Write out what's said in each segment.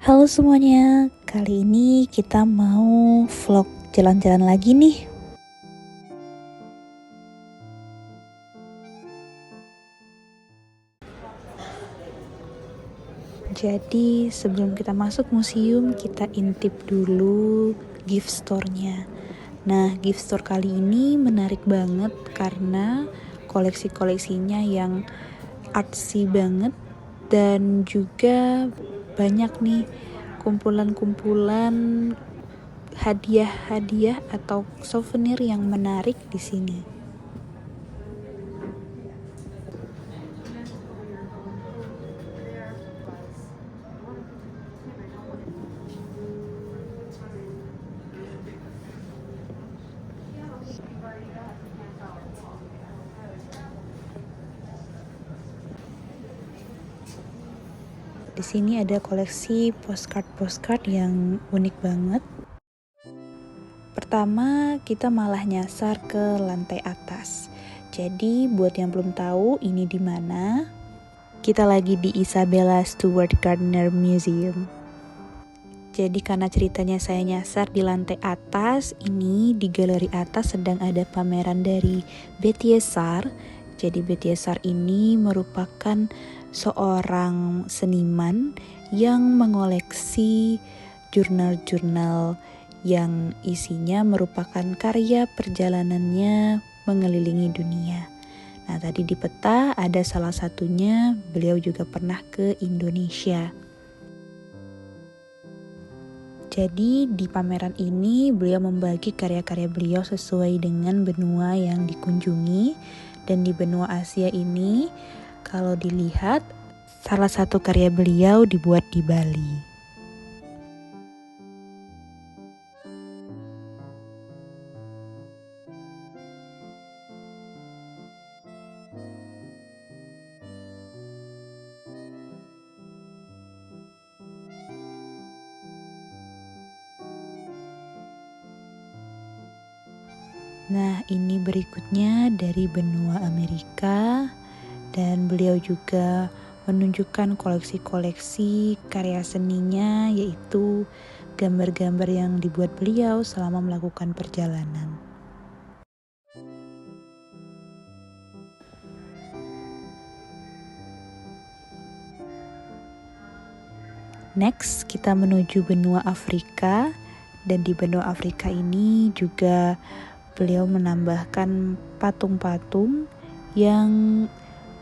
Halo semuanya, kali ini kita mau vlog jalan-jalan lagi nih. Jadi sebelum kita masuk museum, kita intip dulu gift store-nya. Nah, gift store kali ini menarik banget karena koleksi-koleksinya yang artsy banget dan juga banyak nih kumpulan-kumpulan hadiah-hadiah atau souvenir yang menarik di sini. Di sini ada koleksi postcard yang unik banget. Pertama, kita malah nyasar ke lantai atas. Jadi, buat yang belum tahu ini di mana, kita lagi di Isabella Stewart Gardner Museum. Jadi karena ceritanya saya nyasar di lantai atas, ini di galeri atas sedang ada pameran dari Betty Essar. Jadi Betty Essar ini merupakan seorang seniman yang mengoleksi jurnal-jurnal yang isinya merupakan karya perjalanannya mengelilingi dunia. Nah, tadi di peta ada salah satunya, beliau juga pernah ke Indonesia. Jadi di pameran ini beliau membagi karya-karya beliau sesuai dengan benua yang dikunjungi. Dan di benua Asia ini kalau dilihat salah satu karya beliau dibuat di Bali. Nah, ini berikutnya dari benua Amerika, dan beliau juga menunjukkan koleksi-koleksi karya seninya, yaitu gambar-gambar yang dibuat beliau selama melakukan perjalanan. Next, kita menuju benua Afrika, dan di benua Afrika ini juga beliau menambahkan patung-patung yang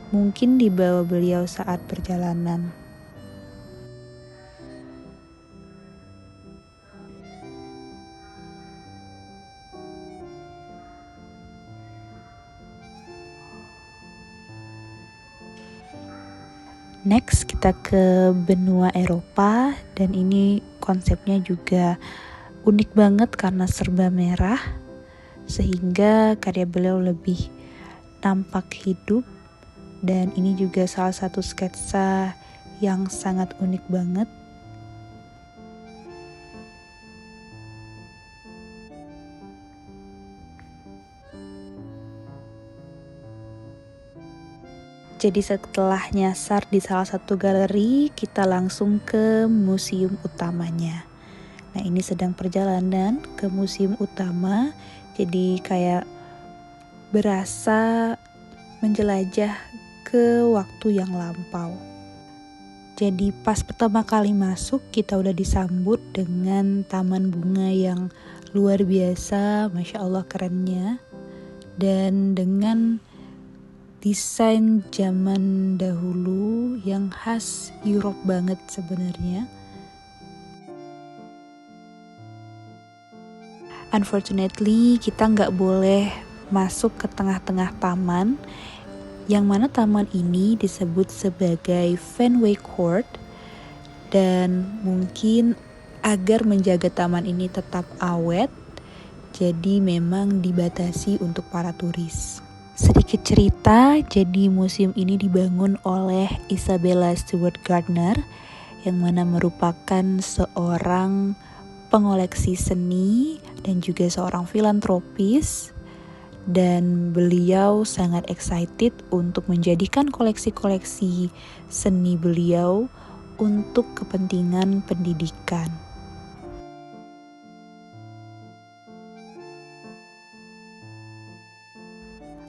mungkin dibawa beliau saat perjalanan. Next, kita ke benua Eropa, dan ini konsepnya juga unik banget karena serba merah, sehingga karya beliau lebih nampak hidup. Dan ini juga salah satu sketsa yang sangat unik banget. Jadi setelah nyasar di salah satu galeri, kita langsung ke museum utamanya. Nah, ini sedang perjalanan ke museum utama, jadi kayak berasa menjelajah ke waktu yang lampau. Jadi pas pertama kali masuk, kita udah disambut dengan taman bunga yang luar biasa, Masya Allah kerennya. Dan dengan desain zaman dahulu yang khas Europe banget sebenarnya. Unfortunately, kita nggak boleh masuk ke tengah-tengah taman, yang mana taman ini disebut sebagai Fenway Court, dan mungkin agar menjaga taman ini tetap awet, jadi memang dibatasi untuk para turis. Sedikit cerita, jadi museum ini dibangun oleh Isabella Stewart Gardner, yang mana merupakan seorang pengoleksi seni dan juga seorang filantropis. Dan beliau sangat excited untuk menjadikan koleksi-koleksi seni beliau untuk kepentingan pendidikan.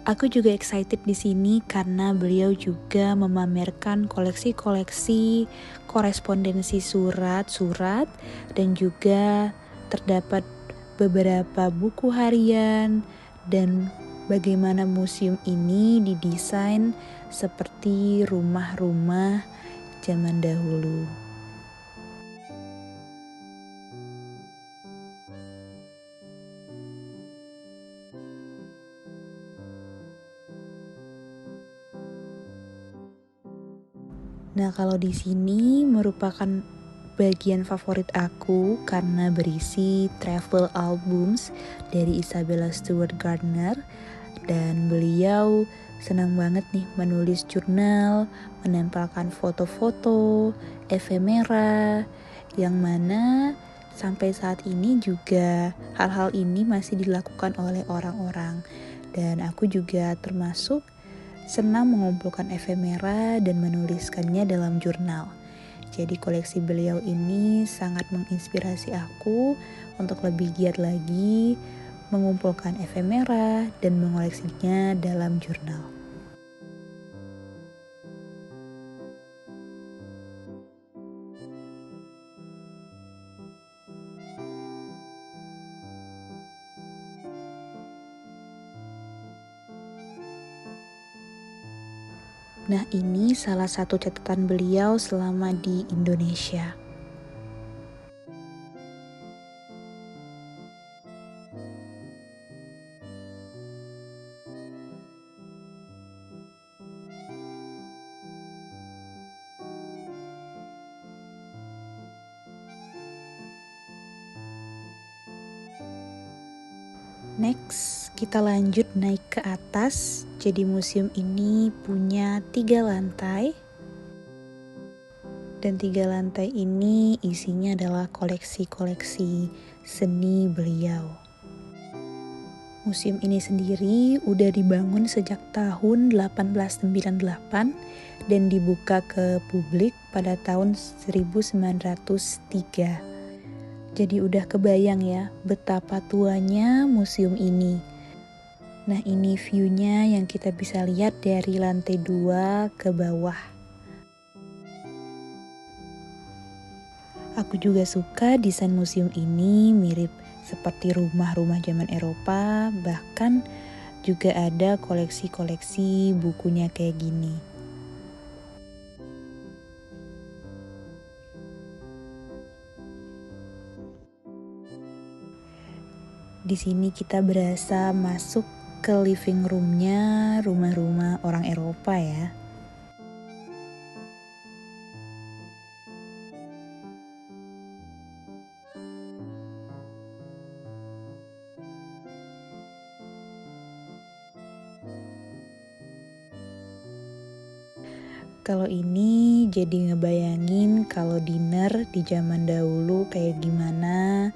Aku juga excited di sini karena beliau juga memamerkan koleksi-koleksi korespondensi surat-surat dan juga terdapat beberapa buku harian dan bagaimana museum ini didesain seperti rumah-rumah zaman dahulu. Nah, kalau di sini merupakan bagian favorit aku karena berisi travel albums dari Isabella Stewart Gardner, dan beliau senang banget nih menulis jurnal, menempelkan foto-foto, efemera, yang mana sampai saat ini juga hal-hal ini masih dilakukan oleh orang-orang, dan aku juga termasuk senang mengumpulkan efemera dan menuliskannya dalam jurnal. Jadi koleksi beliau ini sangat menginspirasi aku untuk lebih giat lagi mengumpulkan efemera dan mengoleksinya dalam jurnal. Nah, ini salah satu catatan beliau selama di Indonesia. Next, kita lanjut naik ke atas. Jadi museum ini punya 3 lantai. Dan 3 lantai ini isinya adalah koleksi-koleksi seni beliau. Museum ini sendiri udah dibangun sejak tahun 1898 dan dibuka ke publik pada tahun 1903. Jadi udah kebayang ya betapa tuanya museum ini. Nah, ini view-nya yang kita bisa lihat dari lantai 2 ke bawah. Aku juga suka desain museum ini mirip seperti rumah-rumah zaman Eropa, bahkan juga ada koleksi-koleksi bukunya kayak gini. Di sini kita berasa masuk ke living room-nya rumah-rumah orang Eropa ya. Kalau ini jadi ngebayangin kalau dinner di zaman dahulu kayak gimana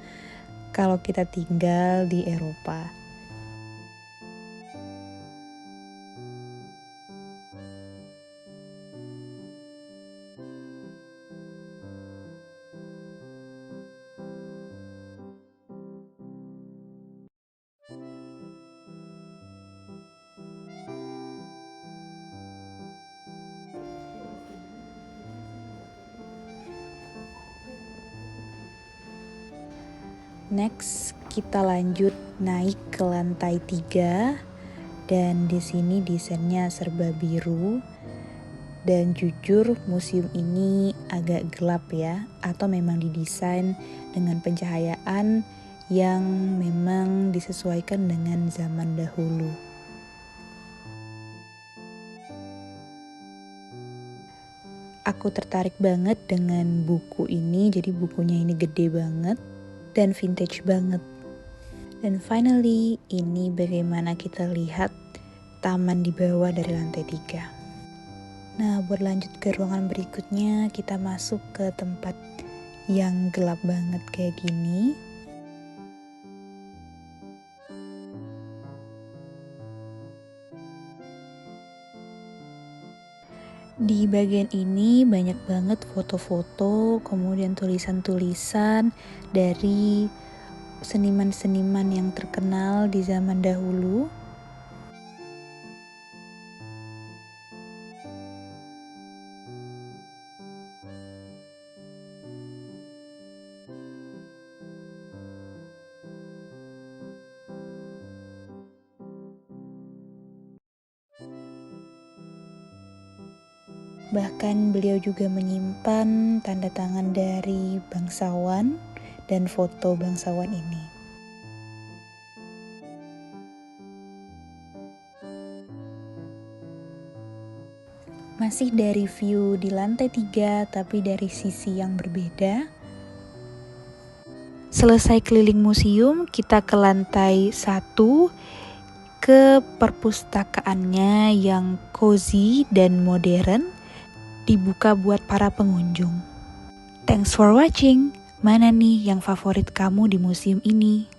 kalau kita tinggal di Eropa. Next, kita lanjut naik ke lantai 3 dan di sini desainnya serba biru. Dan jujur museum ini agak gelap ya, atau memang didesain dengan pencahayaan yang memang disesuaikan dengan zaman dahulu. Aku tertarik banget dengan buku ini, jadi bukunya ini gede banget dan vintage banget. Dan finally, ini bagaimana kita lihat taman di bawah dari lantai 3. Nah, buat lanjut ke ruangan berikutnya, kita masuk ke tempat yang gelap banget kayak gini. Di bagian ini banyak banget foto-foto, kemudian tulisan-tulisan dari seniman-seniman yang terkenal di zaman dahulu. Bahkan beliau juga menyimpan tanda tangan dari bangsawan dan foto bangsawan ini. Masih dari view di lantai 3 tapi dari sisi yang berbeda. Selesai keliling museum, kita ke lantai 1 ke perpustakaannya yang cozy dan modern, dibuka buat para pengunjung. Thanks for watching. Mana nih yang favorit kamu di museum ini?